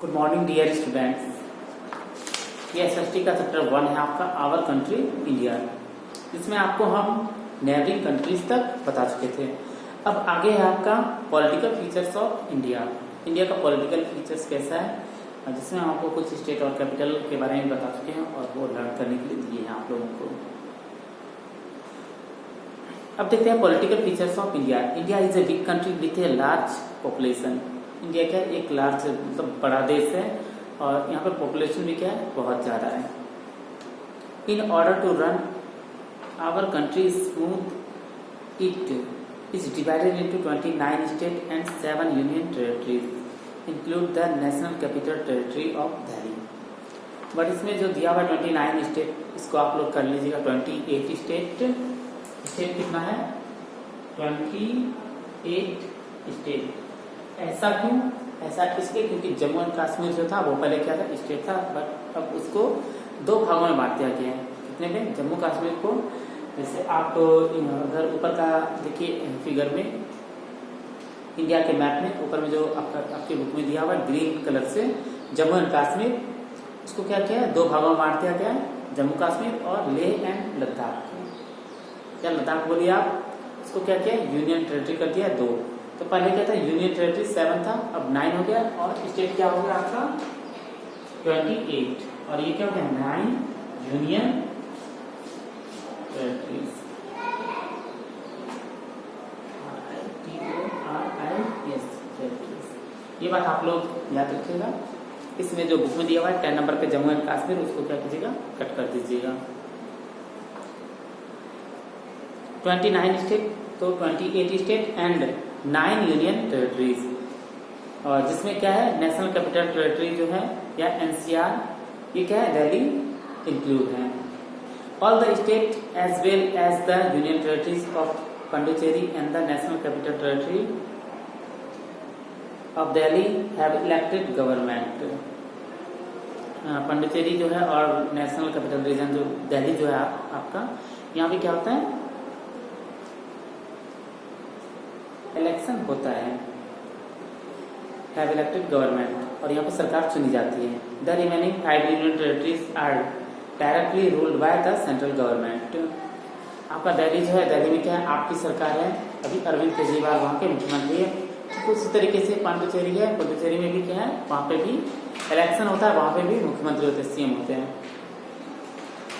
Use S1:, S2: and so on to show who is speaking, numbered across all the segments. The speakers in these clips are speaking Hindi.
S1: Good morning dear students. ये एसएसटी का चैप्टर 1 है आपका आवर कंट्री इंडिया, जिसमें आपको हम नेबरिंग कंट्रीज तक बता चुके थे। अब आगे है आपका political features of India. India का पॉलिटिकल फीचर्स कैसा है, जिसमें हम आपको कुछ स्टेट और कैपिटल के बारे में बता चुके हैं और वो लर्न करने के लिए दिए हैं आप लोगों को। अब देखते हैं political features of India. India is a big country with a large population. India क्या है, एक लार्ज मतलब बड़ा देश है और यहाँ पर पॉपुलेशन भी क्या है, बहुत ज़्यादा है। In order to run our country smooth it is divided into 29 state and 7 union territories include the national capital territory of Delhi. But इसमें जो दिया हुआ 29 स्टेट, इसको आप लोग कर लीजिएगा 28 स्टेट। स्टेट कितना है, 28 स्टेट। ऐसा क्यों, ऐसा इसलिए क्योंकि जम्मू एंड कश्मीर जो था वो पहले क्या था, स्टेट था, बट अब उसको 2 भागों में बांट दिया गया है। कितने में, जम्मू कश्मीर को, जैसे आप अगर ऊपर का देखिए फिगर में, इंडिया के मैप में ऊपर में जो आपके बुक में दिया हुआ है ग्रीन कलर से, जम्मू एंड कश्मीर, उसको क्या किया है, 2 भागों में बांट दिया गया है, जम्मू कश्मीर और लेह एंड लद्दाख। क्या लद्दाख बोलिए आप, उसको क्या किया, यूनियन टेरिटरी कर दिया 2। तो पहले क्या था, यूनियन टेरिटरी 7 था, अब 9 हो गया, और स्टेट क्या हो गया आपका 28, और ये क्या हो गया 9 यूनियन टेरिटरीज। ये बात आप लोग याद रखिएगा। इसमें जो बुक में दिया हुआ है 10 नंबर पे जम्मू एंड कश्मीर, उसको क्या कीजिएगा, कट कर दीजिएगा। 29 स्टेट, तो 28 स्टेट एंड 9 यूनियन टेरिटरीज, और जिसमें क्या है, नेशनल कैपिटल टेरिटरी जो है या एनसीआर, ये क्या है, दिल्ली इंक्लूड है। All the state as well as the union territories of Puducherry and the national capital territory of Delhi have elected government. Puducherry जो है और नेशनल कैपिटल रीजन जो दिल्ली जो है आपका, यहाँ पे क्या होता है, इलेक्शन होता है, हैव इलेक्टेड गवर्नमेंट, और यहाँ पे सरकार चुनी जाती है। The remaining 5 union territories are directly ruled by the central government. आपका दिल्ली जो है, दिल्ली में क्या है, आपकी सरकार है, अभी अरविंद केजरीवाल वहाँ के मुख्यमंत्री है। तो उसी तरीके से पांडुचेरी है, पुडुचेरी में भी क्या है, वहाँ पे भी इलेक्शन होता है, वहाँ पे भी मुख्यमंत्री होते हैं, सीएम होते हैं।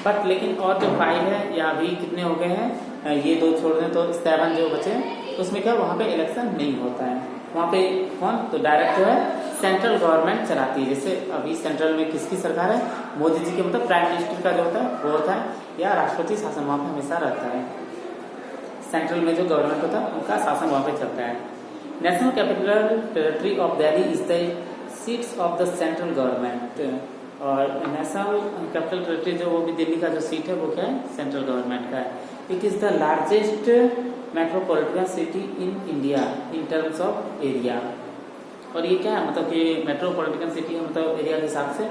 S1: बट लेकिन और जो 5 है, या अभी कितने हो गए हैं, ये 2 छोड़ दें तो 7 जो बचे, उसमें क्या वहाँ पे इलेक्शन नहीं होता है। वहाँ पे कौन, तो डायरेक्ट जो है सेंट्रल गवर्नमेंट चलाती है। जैसे अभी सेंट्रल में किसकी सरकार है, मोदी जी के, मतलब प्राइम मिनिस्टर का जो होता है वो होता है, या राष्ट्रपति शासन वहाँ पे हमेशा रहता है। सेंट्रल में जो गवर्नमेंट होता है उनका शासन वहाँ पे चलता है। National capital territory of Delhi is the seats of the central government, और नेशनल कैपिटल टेरिटरी जो वो भी दिल्ली का जो सीट है वो क्या है, सेंट्रल गवर्नमेंट का है। It is the largest metropolitan city in India in terms of area, और ये क्या है, मतलब कि मेट्रोपॉलिटन सिटी है, मतलब एरिया के हिसाब से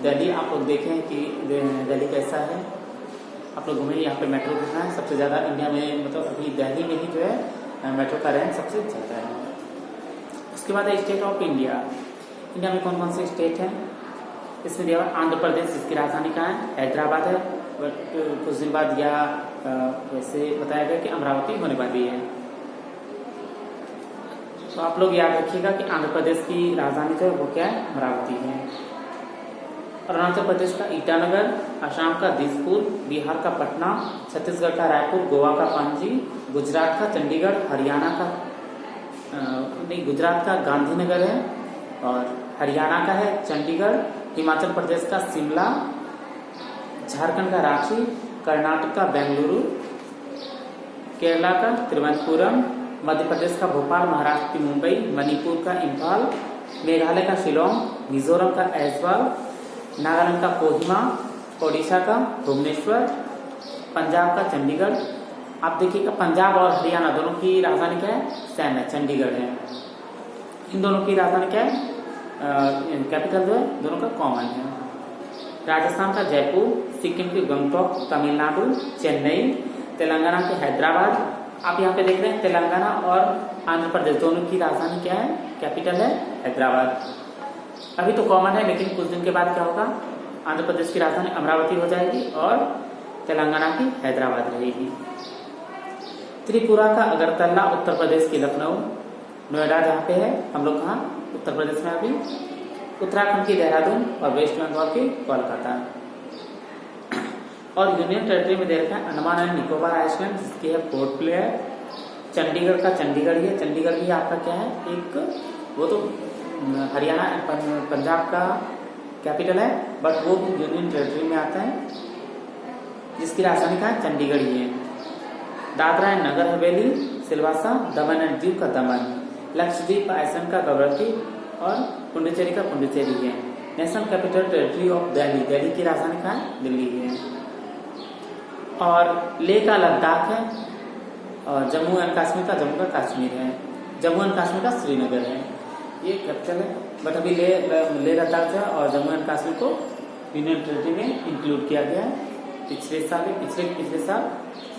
S1: दिल्ली आप लोग देखें कि दिल्ली कैसा है, आप लोग घूमें, यहाँ पे मेट्रो कितना है, सबसे ज़्यादा इंडिया में, मतलब अभी दिल्ली में ही जो है मेट्रो का रैंक सबसे ज़्यादा है। उसके बाद है स्टेट ऑफ इंडिया। इंडिया में कौन कौन से स्टेट हैं, इसमें दिया हुआ आंध्र प्रदेश, जिसकी राजधानी कहाँ है, हैदराबाद है, बट कुछ दिन बाद या वैसे बताया गया कि अमरावती होने वाली है। तो आप लोग याद रखिएगा कि आंध्र प्रदेश की राजधानी जो है वो क्या है, अमरावती है। अरुणाचल प्रदेश का ईटानगर, असम का दिसपुर, बिहार का पटना, छत्तीसगढ़ का रायपुर, गोवा का पणजी, गुजरात का चंडीगढ़, हरियाणा का गुजरात का गांधीनगर है, और हरियाणा का है चंडीगढ़, हिमाचल प्रदेश का शिमला, झारखंड का रांची, कर्नाटक का बेंगलुरु, केरला का तिरुवनंतपुरम, मध्य प्रदेश का भोपाल, महाराष्ट्र की मुंबई, मणिपुर का इम्फाल, मेघालय का शिलोंग, मिजोरम का ऐजवाल, नागालैंड का कोहिमा, ओडिशा का भुवनेश्वर, पंजाब का चंडीगढ़। आप देखिएगा पंजाब और हरियाणा दोनों की राजधानी क्या है, सेम है, चंडीगढ़ है। इन दोनों की राजधानी क्या है, कैपिटल जो है दोनों का कॉमन है। राजस्थान का जयपुर, सिक्किम की गंगटोक, तमिलनाडु चेन्नई, तेलंगाना के हैदराबाद। आप यहाँ पे देख रहे हैं तेलंगाना और आंध्र प्रदेश दोनों की राजधानी क्या है, कैपिटल है हैदराबाद। अभी तो कॉमन है, लेकिन कुछ दिन के बाद क्या होगा, आंध्र प्रदेश की राजधानी अमरावती हो जाएगी और तेलंगाना की हैदराबाद रहेगी। त्रिपुरा का अगरतला, उत्तर प्रदेश की लखनऊ, नोएडा जहाँ पे है, हम लोग कहाँ उत्तर प्रदेश में अभी, उत्तराखंड की देहरादून और वेस्ट बंगाल की कोलकाता। और यूनियन टेरिटरी में दे रखा है अंडमान एंड निकोबार आइलैंड, जिसकी है पोर्ट ब्लेयर। चंडीगढ़ का चंडीगढ़ ही है, चंडीगढ़ भी आपका क्या है, एक वो तो हरियाणा पंजाब का कैपिटल है, बट वो भी यूनियन टेरिटरी में आता है, जिसकी राजधानी का चंडीगढ़ ही है। Dadra and Nagar Haveli, Silvassa, Daman and Diu का दमन, लक्षद्वीप आइसलैंड का गवरती और पुडुचेरी का पुडुचेरी है। National capital territory of Delhi, Delhi की राजधानी का दिल्ली है। और लेह का लद्दाख है, और जम्मू एंड कश्मीर का जम्मू का कश्मीर है, जम्मू एंड कश्मीर का श्रीनगर है, ये कैपिटल है। बट अभी लेह लद्दाख है और जम्मू एंड कश्मीर को यूनियन टेरिटरी में इंक्लूड किया गया है। पिछले साल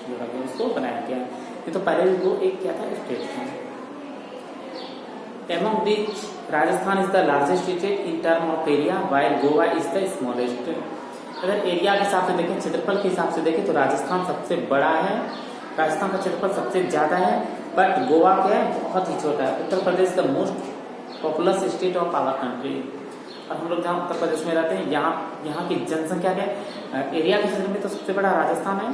S1: जोड़ा गया, उसको बनाया गया। ये तो पहले वो एक क्या था, स्टेट था। Among which Rajasthan is the largest state in term of area, while Goa is the smallest. अगर एरिया के हिसाब से देखें, क्षेत्रफल के हिसाब से देखें तो राजस्थान सबसे बड़ा है, राजस्थान का क्षेत्रफल सबसे ज्यादा है, बट गोवा क्या है, बहुत ही छोटा है। Uttar Pradesh the most populous state of our country. और हम लोग जहाँ उत्तर प्रदेश में रहते हैं, यहाँ की जनसंख्या क्या है, एरिया के क्षेत्र में तो सबसे बड़ा राजस्थान है,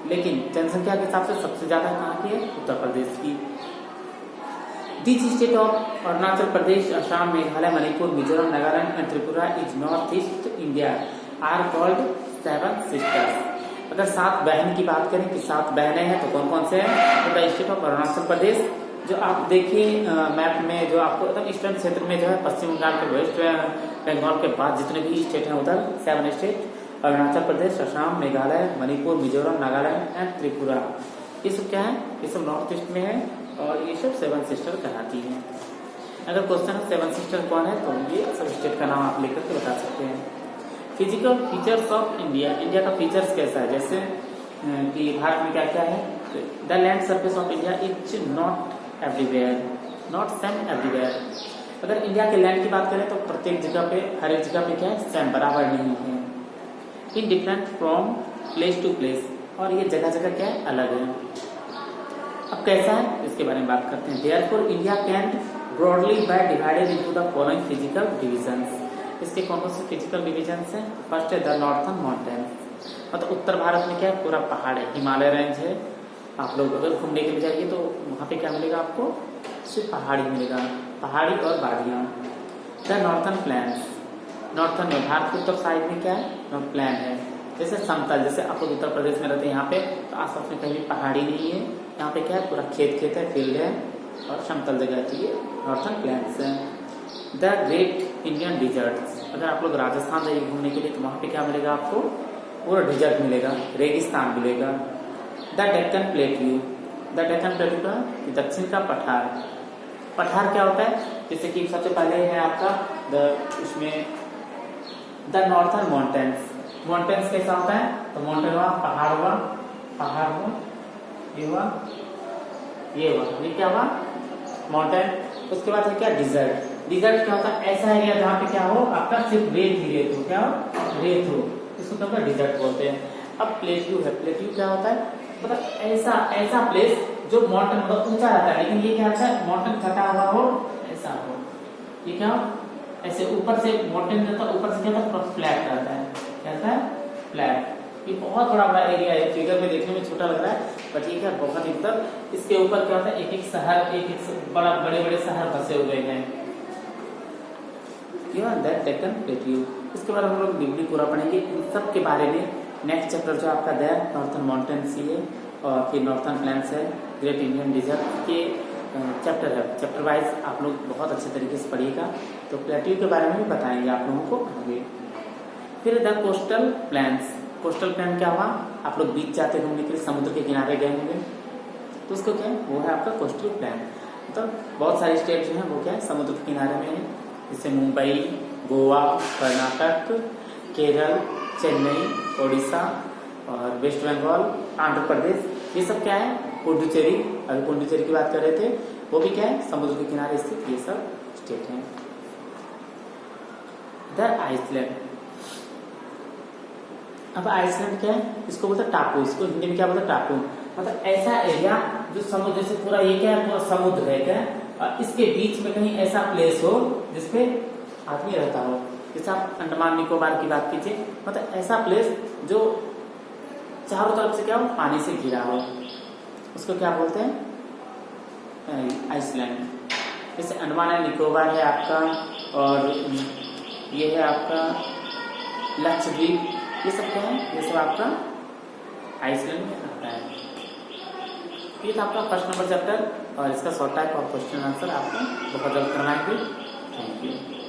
S1: लेकिन जनसंख्या के हिसाब से सबसे ज्यादा कहाँ की है, उत्तर प्रदेश की। These state of Arunachal Pradesh, Assam, Meghalaya, Manipur, Mizoram, Nagaland and Tripura is north east India are called seven sisters. अगर 7 बहन की बात करें कि 7 बहनें हैं तो कौन कौन से हैं, तो the state of Arunachal Pradesh, जो आप देखिए मैप में, जो आपको एकदम ईस्टर्न क्षेत्र में जो है, पश्चिम बंगाल के वेस्ट बंगाल के बाद जितने भी स्टेट हैं उधर 7 स्टेट, अरुणाचल प्रदेश, असम, मेघालय, मणिपुर, मिजोरम, नागालैंड एंड त्रिपुरा, ये सब क्या है, ये सब नॉर्थ ईस्ट में है और ये सब 7 सिस्टर कहलाती हैं। अगर क्वेश्चन है 7 सिस्टर कौन है, तो ये सब स्टेट का नाम आप लेकर के बता सकते हैं। Physical features of India, India का फीचर्स कैसा है, जैसे कि भारत में क्या क्या है, the land surface of India is not everywhere, not same everywhere. अगर इंडिया के लैंड की बात करें तो प्रत्येक जगह पे, हर एक जगह पे क्या है, सेम बराबर नहीं है, in different from place to place, और ये जगह जगह क्या है, अलग है। अब कैसा है, इसके बारे में बात करते हैं। Therefore India can broadly by divided into the following physical divisions. इसके कौन कौन से फिजिकल डिविजन्स हैं, फर्स्ट है द नॉर्थर्न माउंटेन्स, मतलब उत्तर भारत में क्या है, पूरा पहाड़ है, हिमालय रेंज है। आप लोग अगर घूमने के लिए जाइए तो वहाँ पे क्या मिलेगा आपको, सिर्फ पहाड़ी मिलेगा, पहाड़ी और वादियाँ। द नॉर्थर्न प्लेन्स, नॉर्थर्न में भारत के उत्तर साइड में क्या है, प्लेन है, जैसे समतल, जैसे आप लोग उत्तर प्रदेश में रहते हैं, यहाँ पे तो आसपास में कहीं भी पहाड़ी नहीं है, यहाँ पे क्या है, पूरा खेत है, फील्ड है और समतल जगह चाहिए, नॉर्थर्न प्लेन्स है। द ग्रेट इंडियन डिजर्ट्स, अगर आप लोग राजस्थान जाइए घूमने के लिए तो वहाँ पे क्या मिलेगा आपको, पूरा डिजर्ट मिलेगा, रेगिस्तान मिलेगा। The Deccan plateau, the Deccan plateau का दक्षिण का पठार, पठार क्या होता है, जैसे कि सबसे पहले है आपका इसमें द नॉर्थर्न माउंटेन्स, माउंटेन्स कैसा होता है, तो माउंटेन हुआ, पहाड़ हुआ, पहाड़ हुआ, ये हुआ, ये क्या हुआ, माउंटेन। उसके बाद है क्या, डिजर्ट, डिजर्ट क्या होता है, ऐसा एरिया जहाँ पे क्या हो, आपका सिर्फ रेत ही रेत हो, क्या हो, रेत हो, इसको क्या होता है, डिजर्ट बोलते हैं। अब प्लेट्यू है, प्लेट्यू क्या होता है, मतलब ऐसा प्लेस जो माउंटेन मतलब ऊंचा रहता है, लेकिन ये क्या होता है, माउंटेन कटा हुआ हो, ऐसा हो, ये क्या हो, ऐसे ऊपर से माउंटेन रहता है, ऊपर से क्या होता है, फ्लैट रहता है, क्या होता है, फ्लैट। ये बहुत बड़ा एरिया है, फिगर में देखने में छोटा लग रहा है, बट ये क्या बहुत ही, मतलब इसके ऊपर क्या होता है, एक एक शहर, एक एक बड़े शहर बसे हुए हैं। डेक्कन प्लेट्यू, इसके बाद हम लोग डिग्री पूरा पढ़ेंगे, इन सब के बारे में नेक्स्ट चैप्टर जो आपका है नॉर्थर्न माउंटेन्स है, और फिर नॉर्थर्न प्लेन्स है, ग्रेट इंडियन डिजर्ट के चैप्टर है, चैप्टर वाइज आप लोग बहुत अच्छे तरीके से पढ़िएगा। तो प्लेट्यू के बारे में भी बताएंगे आप लोगों को आगे। फिर the coastal planes, coastal plain क्या हुआ, आप लोग बीच जाते घूमने के लिए, समुद्र के किनारे गए होंगे, तो उसको क्या है, वो है आपका कोस्टल प्लेन। मतलब बहुत सारे स्टेट जो है वो क्या है, समुद्र के किनारे में है, जैसे मुंबई, गोवा, कर्नाटक, केरल, चेन्नई, ओडिशा और वेस्ट बंगाल, आंध्र प्रदेश, ये सब क्या है, पुडुचेरी, अभी पुडुचेरी की बात कर रहे थे, वो भी क्या है, समुद्र के किनारे स्थित ये सब स्टेट हैं। The Iceland. अब आइसलैंड क्या है, इसको बोलते हैं टापू, इसको हिंदी में क्या बोलते हैं टापू, मतलब ऐसा एरिया जो समुद्र जैसे पूरा ये क्या है, पूरा समुद्र है क्या, और इसके बीच में कहीं ऐसा प्लेस हो जिसपे आदमी रहता हो। जैसे आप अंडमान निकोबार की बात कीजिए, मतलब ऐसा प्लेस जो चारों तरफ से क्या हो, पानी से घिरा हो, उसको क्या बोलते हैं, आइसलैंड। जैसे अंडमान एंड निकोबार है आपका, और ये है आपका लक्षद्वीप, ये सब क्या है, ये सब आपका आइसलैंड में आता है। ये था आपका फर्स्ट नंबर चैप्टर, और इसका शॉर्ट टाइप और क्वेश्चन आंसर आपको बहुत जल्द करना है। Thank you.